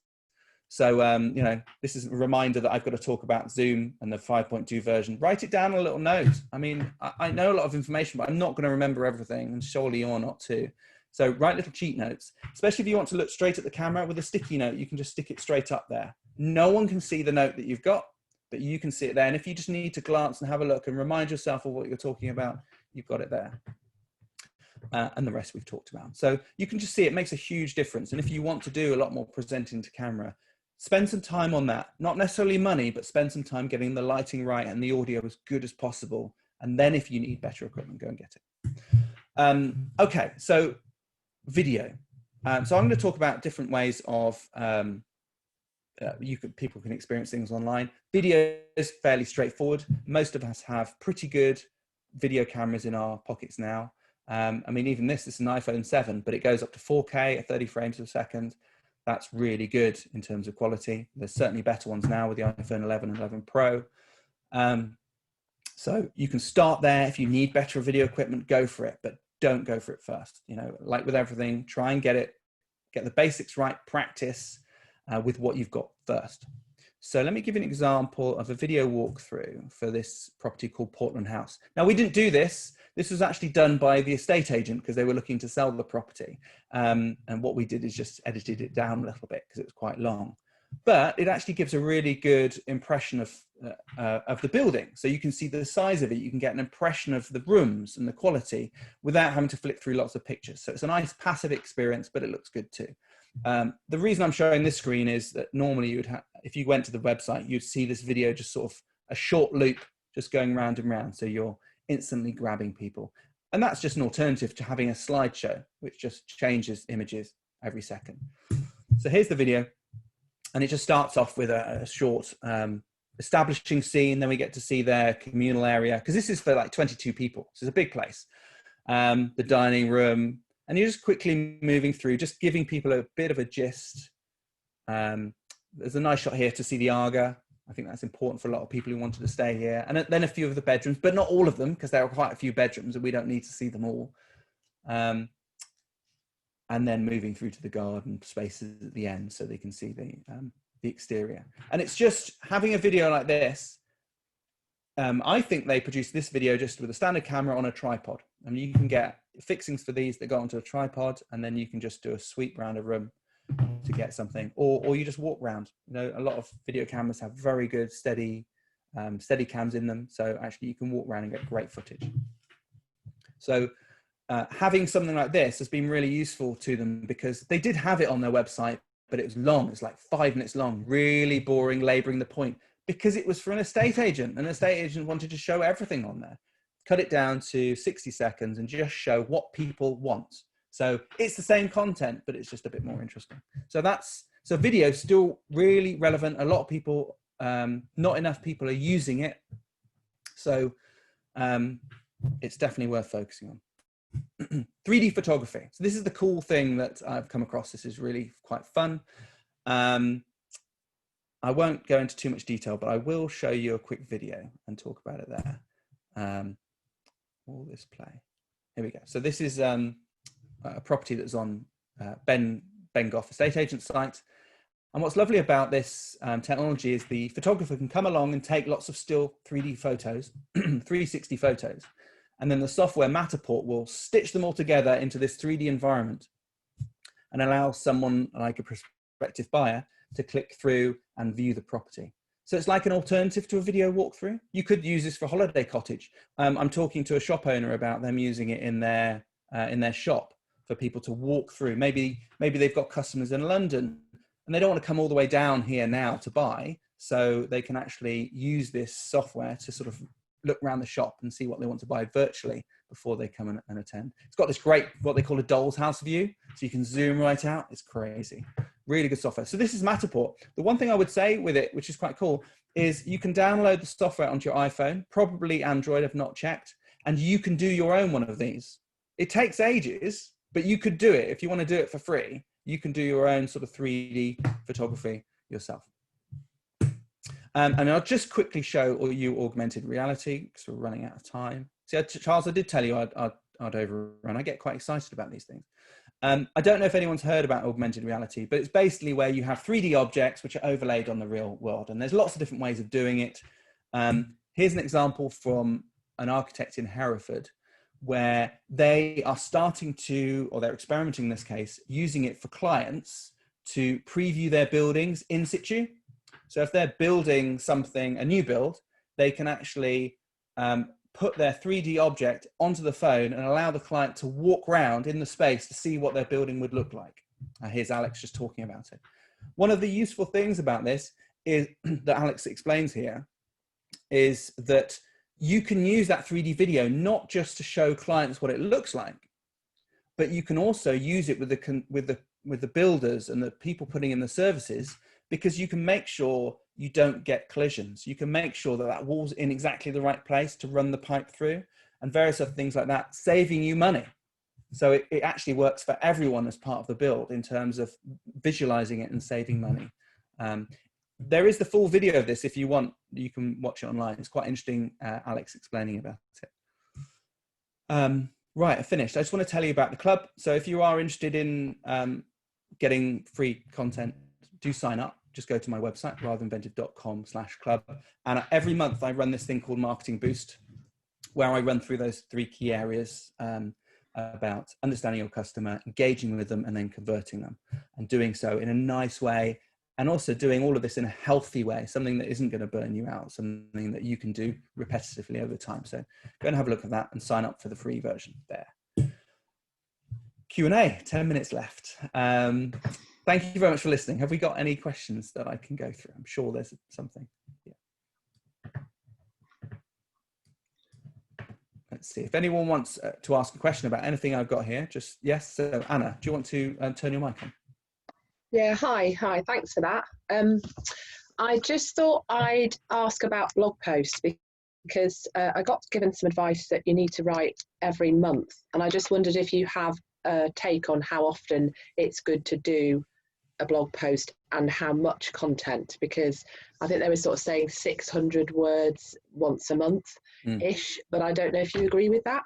So, you know, this is a reminder that I've got to talk about Zoom and the 5.2 version. Write it down on a little note. I mean, I know a lot of information, but I'm not going to remember everything, and surely you're not too. So write little cheat notes, especially if you want to look straight at the camera with a sticky note. You can just stick it straight up there. No one can see the note that you've got, but you can see it there. And if you just need to glance and have a look and remind yourself of what you're talking about, you've got it there. And the rest we've talked about. So you can just see it makes a huge difference. And if you want to do a lot more presenting to camera, spend some time on that. Not necessarily money, but spend some time getting the lighting right and the audio as good as possible. And then if you need better equipment, go and get it. Okay, so video. So I'm going to talk about different ways of people can experience things online. Video is fairly straightforward. Most of us have pretty good video cameras in our pockets now. I mean, even this is an iPhone 7, but it goes up to 4K at 30 frames a second. That's really good in terms of quality. There's certainly better ones now with the iPhone 11 and 11 Pro. So you can start there. If you need better video equipment, go for it, but don't go for it first. You know, like with everything, try and get the basics right, practice with what you've got first. So let me give you an example of a video walkthrough for this property called Portland House. Now, we didn't do this. This was actually done by the estate agent because they were looking to sell the property. And what we did is just edited it down a little bit because it was quite long. But it actually gives a really good impression of the building. So you can see the size of it. You can get an impression of the rooms and the quality without having to flick through lots of pictures. So it's a nice passive experience, but it looks good too. The reason I'm showing this screen is that normally if you went to the website, you'd see this video just sort of a short loop just going round and round. So you're instantly grabbing people. And that's just an alternative to having a slideshow, which just changes images every second. So here's the video. And it just starts off with a short establishing scene. Then we get to see their communal area, because this is for like 22 people. So it's a big place. The dining room. And you're just quickly moving through, just giving people a bit of a gist. There's a nice shot here to see the Aga. I think that's important for a lot of people who wanted to stay here. And then a few of the bedrooms, but not all of them, because there are quite a few bedrooms and we don't need to see them all. And then moving through to the garden spaces at the end so they can see the exterior. And it's just having a video like this. I think they produced this video just with a standard camera on a tripod. I mean, you can get fixings for these that go onto a tripod, and then you can just do a sweep around a room to get something, or you just walk around. You know, a lot of video cameras have very good steady cams in them. So actually you can walk around and get great footage. So having something like this has been really useful to them because they did have it on their website, but it was long. It's like 5 minutes long, really boring, laboring the point, because it was for an estate agent. An estate agent wanted to show everything on there. cut it down to 60 seconds and just show what people want. So it's the same content, but it's just a bit more interesting. So video is still really relevant. A lot of people, not enough people are using it. So it's definitely worth focusing on. 3D photography. So this is the cool thing that I've come across. This is really quite fun. I won't go into too much detail, but I will show you a quick video and talk about it there. Will this play? Here we go. So this is a property that's on Ben Goff estate agent site. And what's lovely about this technology is the photographer can come along and take lots of still 3D photos, 360 photos, and then the software Matterport will stitch them all together into this 3D environment and allow someone like a prospective buyer to click through and view the property. So it's like an alternative to a video walkthrough. You could use this for a holiday cottage. I'm talking to a shop owner about them using it in their shop for people to walk through. Maybe they've got customers in London and they don't want to come all the way down here now to buy, so they can actually use this software to sort of look around the shop and see what they want to buy virtually before they come and attend. It's got this great, what they call a doll's house view, so you can zoom right out. It's crazy. Really good software. So this is Matterport. The one thing I would say with it, which is quite cool, is you can download the software onto your iPhone, probably Android, I've not checked, and you can do your own one of these. It takes ages, but you could do it. If you want to do it for free, you can do your own sort of 3D photography yourself. And I'll just quickly show you augmented reality because we're running out of time. See, Charles, I did tell you I'd overrun. I get quite excited about these things. I don't know if anyone's heard about augmented reality, but it's basically where you have 3D objects which are overlaid on the real world. And there's lots of different ways of doing it. Here's an example from an architect in Hereford where they are starting to, or they're experimenting in this case, using it for clients to preview their buildings in situ. So if they're building something, a new build, they can actually put their 3D object onto the phone and allow the client to walk around in the space to see what their building would look like. Here's Alex just talking about it. One of the useful things about this is that Alex explains here is that you can use that 3D video not just to show clients what it looks like, but you can also use it with the builders and the people putting in the services, because you can make sure you don't get collisions. You can make sure that that wall's in exactly the right place to run the pipe through and various other things like that, saving you money. So it actually works for everyone as part of the build in terms of visualizing it and saving money. There is the full video of this. If you want, you can watch it online. It's quite interesting, Alex explaining about it. Right, I finished. I just want to tell you about the club. So if you are interested in getting free content, do sign up. Just go to my website, ratherinvented.com/club. And every month I run this thing called Marketing Boost, where I run through those 3 key areas about understanding your customer, engaging with them, and then converting them, and doing so in a nice way. And also doing all of this in a healthy way, something that isn't going to burn you out, something that you can do repetitively over time. So go and have a look at that and sign up for the free version there. Q&A, 10 minutes left. Thank you very much for listening. Have we got any questions that I can go through? I'm sure there's something. Yeah. Let's see if anyone wants to ask a question about anything I've got here. Just yes. So Anna, do you want to turn your mic on? Yeah, hi, thanks for that. I just thought I'd ask about blog posts because I got given some advice that you need to write every month, and I just wondered if you have a take on how often it's good to do a blog post and how much content, because I think they were sort of saying 600 words once a month-ish, but I don't know if you agree with that.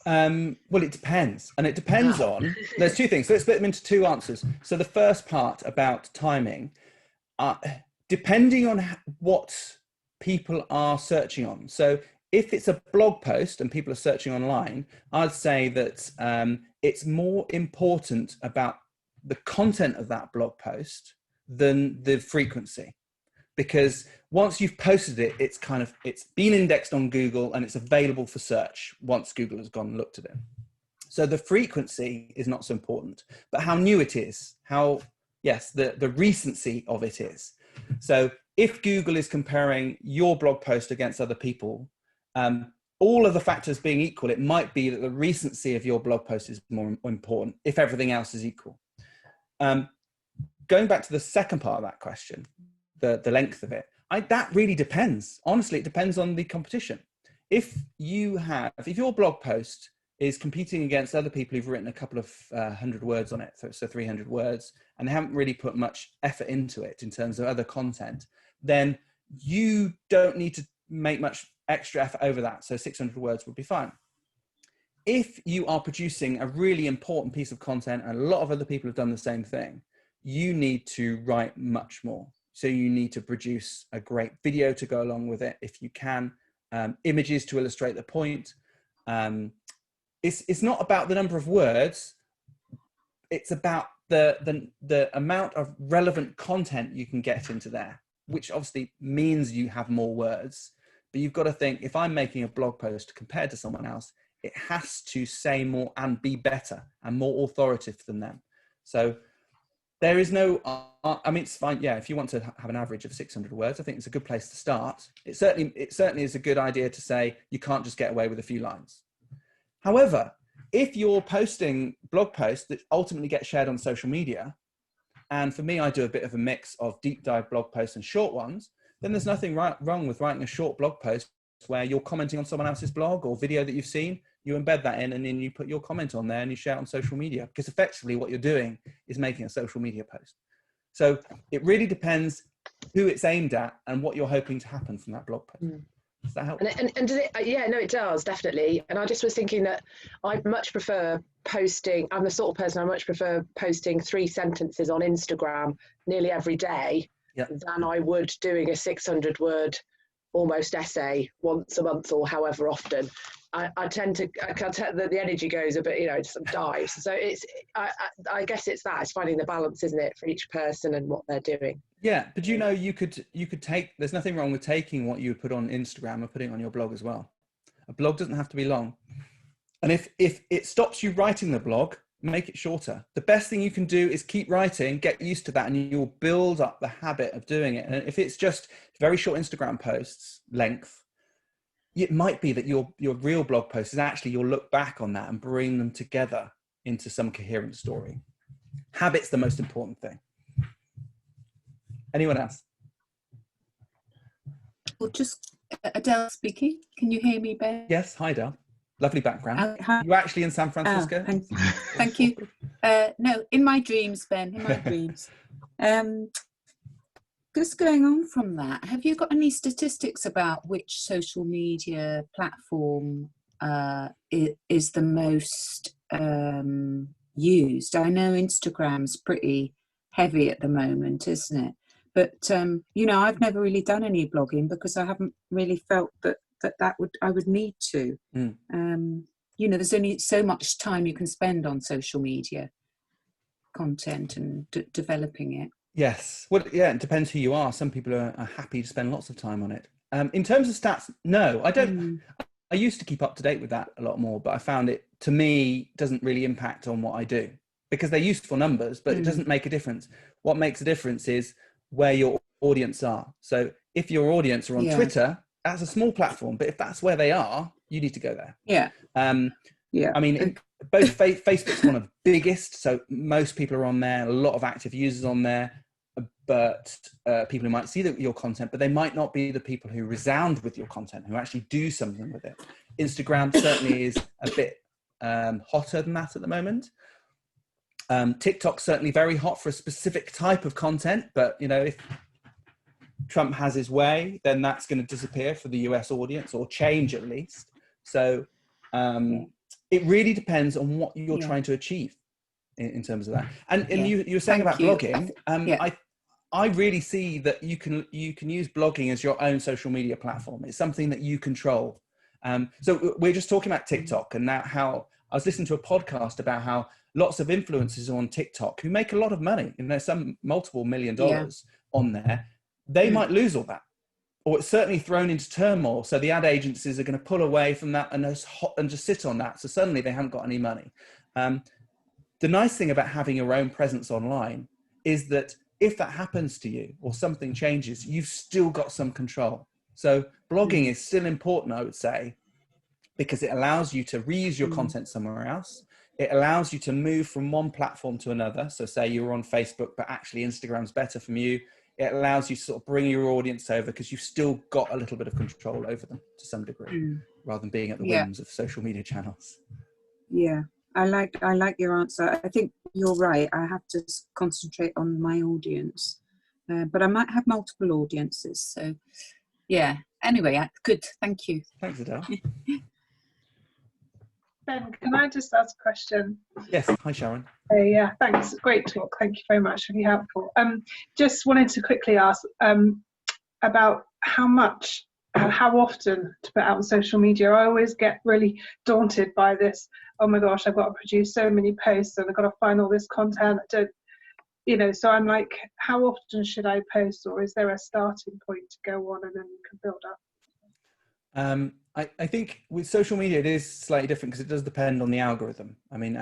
Well, it depends. And it depends on, there's 2 things. So let's split them into 2 answers. So the first part about timing, depending on what people are searching on. So if it's a blog post and people are searching online, I'd say that it's more important about the content of that blog post than the frequency. Because once you've posted it, it's been indexed on Google and it's available for search once Google has gone and looked at it. So the frequency is not so important, but how new it is, the recency of it is. So if Google is comparing your blog post against other people, all of the factors being equal, it might be that the recency of your blog post is more important if everything else is equal. Going back to the second part of that question, the length of it, that really depends. Honestly, it depends on the competition. If your blog post is competing against other people who've written a couple of 100 words on it, so 300 words, and they haven't really put much effort into it in terms of other content, then you don't need to make much extra effort over that. So 600 words would be fine. If you are producing a really important piece of content and a lot of other people have done the same thing, you need to write much more. So you need to produce a great video to go along with it if you can, images to illustrate the point. It's not about the number of words, it's about the amount of relevant content you can get into there, which obviously means you have more words. But you've got to think, if I'm making a blog post compared to someone else, it has to say more and be better and more authoritative than them. So there is no, I mean, it's fine. Yeah, if you want to have an average of 600 words, I think it's a good place to start. It certainly is a good idea to say you can't just get away with a few lines. However, if you're posting blog posts that ultimately get shared on social media, and for me, I do a bit of a mix of deep dive blog posts and short ones, then there's nothing wrong with writing a short blog post where you're commenting on someone else's blog or video that you've seen. You embed that in and then you put your comment on there and you share it on social media, because effectively what you're doing is making a social media post. So it really depends who it's aimed at and what you're hoping to happen from that blog post. Does that help? And does it, yeah, no, it does, definitely. And I just was thinking that I much prefer posting, I'm the sort of person I much prefer posting 3 sentences on Instagram nearly every day than I would doing a 600 word almost essay once a month or however often. I tend to, the energy goes a bit, it sort of dives. So it's, I guess it's finding the balance, isn't it, for each person and what they're doing. Yeah, but you could take, there's nothing wrong with taking what you put on Instagram and putting it on your blog as well. A blog doesn't have to be long. And if it stops you writing the blog, make it shorter. The best thing you can do is keep writing, get used to that, and you'll build up the habit of doing it. And if it's just very short Instagram posts, length, it might be that your real blog post is actually, you'll look back on that and bring them together into some coherent story. Habit's the most important thing. Anyone else? Well, just Adele speaking. Can you hear me, Ben? Yes, hi Del. Lovely background. Hi. You actually in San Francisco? Thank you. No, in my dreams, Ben, in my dreams. Just going on from that, have you got any statistics about which social media platform is the most used? I know Instagram's pretty heavy at the moment, isn't it? But I've never really done any blogging because I haven't really felt that I would need to. There's only so much time you can spend on social media content and developing it. Yes. Well, yeah, it depends who you are. Some people are happy to spend lots of time on it. In terms of stats, no, I don't. I used to keep up to date with that a lot more, but I found it, to me, doesn't really impact on what I do because they're useful numbers, but it doesn't make a difference. What makes a difference is where your audience are. So if your audience are on Twitter, that's a small platform, but if that's where they are, you need to go there. Yeah. I mean, both Facebook's one of the biggest, so most people are on there, a lot of active users on there, but people who might see your content, but they might not be the people who resound with your content, who actually do something with it. Instagram certainly is a bit hotter than that at the moment. TikTok's certainly very hot for a specific type of content, but if Trump has his way, then that's going to disappear for the US audience, or change at least. So it really depends on what you're trying to achieve in terms of that. And you were saying about blogging. I really see that you can use blogging as your own social media platform. It's something that you control. So we're just talking about TikTok, and now how I was listening to a podcast about how lots of influencers on TikTok who make a lot of money, some multiple $1 million on there, they might lose all that, or it's certainly thrown into turmoil. So the ad agencies are going to pull away from that and just sit on that. So suddenly they haven't got any money. The nice thing about having your own presence online is that if that happens to you or something changes, you've still got some control. So blogging is still important, I would say, because it allows you to reuse your content somewhere else. It allows you to move from one platform to another. So say you're on Facebook, but actually Instagram's better from you. It allows you to sort of bring your audience over because you've still got a little bit of control over them to some degree, rather than being at the whims of social media channels. Yeah, I like your answer. I think you're right. I have to concentrate on my audience, but I might have multiple audiences. So yeah. Anyway, good. Thank you. Thanks, Adele. Ben, can I just ask a question? Yes. Hi, Sharon. Yeah, thanks. Great talk. Thank you very much. Really helpful. Just wanted to quickly ask about how much and how often to put out on social media. I always get really daunted by this. Oh my gosh, I've got to produce so many posts and I've got to find all this content. So I'm like, how often should I post, or is there a starting point to go on and then you can build up? I think with social media, it is slightly different because it does depend on the algorithm. I mean,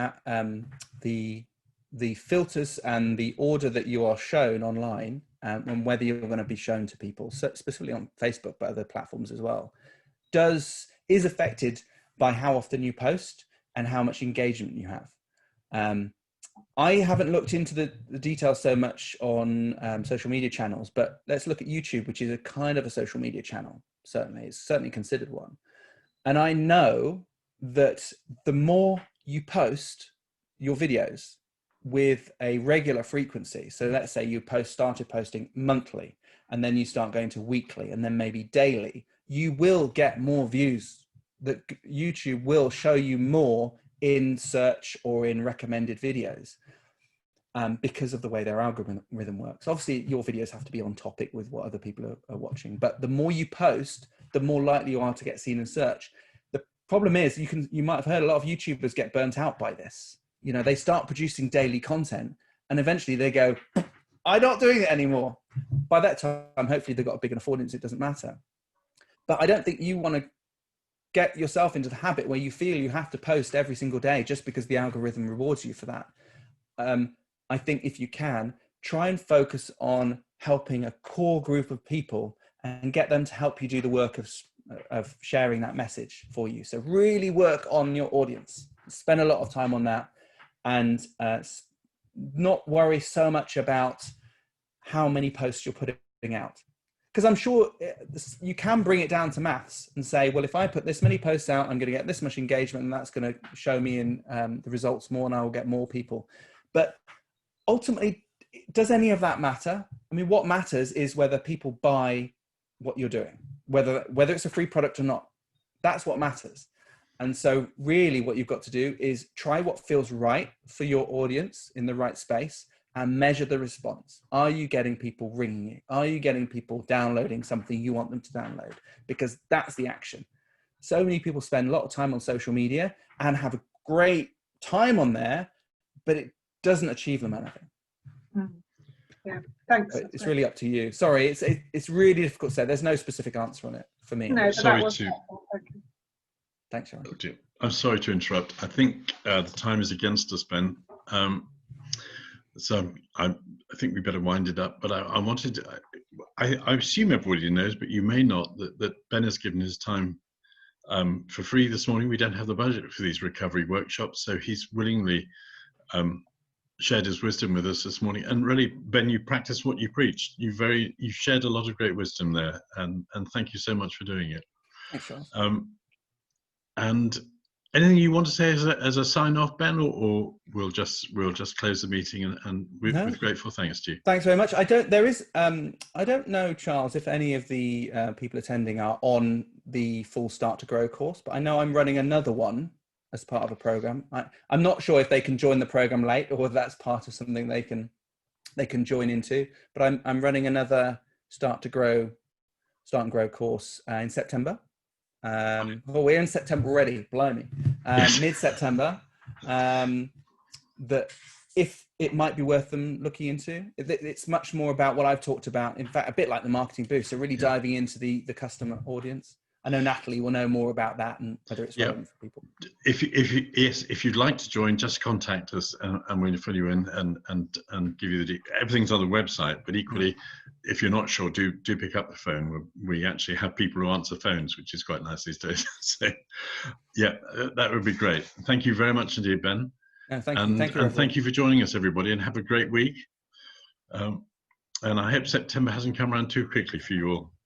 the filters and the order that you are shown online, and whether you're going to be shown to people, so specifically on Facebook, but other platforms as well, is affected by how often you post and how much engagement you have. I haven't looked into the details so much on social media channels, but let's look at YouTube, which is a kind of a social media channel. Certainly, it's certainly considered one. And I know that the more you post your videos with a regular frequency, so let's say you started posting monthly, and then you start going to weekly, and then maybe daily, you will get more views. That YouTube will show you more in search or in recommended videos. Because of the way their algorithm works. Obviously, your videos have to be on topic with what other people are watching, but the more you post, the more likely you are to get seen in search. The problem is, you might have heard a lot of YouTubers get burnt out by this. They start producing daily content, and eventually they go, "I'm not doing it anymore." By that time, hopefully they've got a big enough audience, it doesn't matter. But I don't think you want to get yourself into the habit where you feel you have to post every single day just because the algorithm rewards you for that. I think if you can, try and focus on helping a core group of people and get them to help you do the work of sharing that message for you. So really work on your audience, spend a lot of time on that, and not worry so much about how many posts you're putting out. Because I'm sure you can bring it down to maths and say, well, if I put this many posts out, I'm going to get this much engagement, and that's going to show me in the results more, and I will get more people. But ultimately, does any of that matter? I mean, what matters is whether people buy what you're doing, whether it's a free product or not. That's what matters. And so really what you've got to do is try what feels right for your audience in the right space and measure the response. Are you getting people ringing you? Are you getting people downloading something you want them to download? Because that's the action. So many people spend a lot of time on social media and have a great time on there, but it doesn't achieve them anything. Yeah, thanks. It's really up to you. Sorry, it's really difficult to say. There's no specific answer on it for me. No, Sorry to. Thanks, Sharon. Oh dear. I'm sorry to interrupt. I think the time is against us, Ben. So I think we better wind it up. But I wanted to, I assume everybody knows, but you may not, that Ben has given his time for free this morning. We don't have the budget for these recovery workshops, so he's willingly shared his wisdom with us this morning. And really, Ben, you practiced what you preached. You shared a lot of great wisdom there, and thank you so much for doing it. Thanks, Charles. And anything you want to say as a sign off, Ben, or we'll just close the meeting and with grateful thanks to you. Thanks very much. I don't know, Charles, if any of the people attending are on the full Start to Grow course, but I know I'm running another one as part of a program. I'm not sure if they can join the program late or whether that's part of something they can join into, but I'm running another Start and Grow course in September. We're in September already, blimey. Mid-September, that if it might be worth them looking into. It's much more about what I've talked about, in fact, a bit like the marketing boost, so really diving into the customer audience. I know Natalie will know more about that and whether it's relevant for people. If you'd like to join, just contact us and we'll fill you in and give you everything's on the website. But equally, if you're not sure, do pick up the phone. We actually have people who answer phones, which is quite nice these days. So, yeah, that would be great. Thank you very much indeed, Ben. Thank you, and thank you for joining us, everybody, and have a great week. And I hope September hasn't come around too quickly for you all.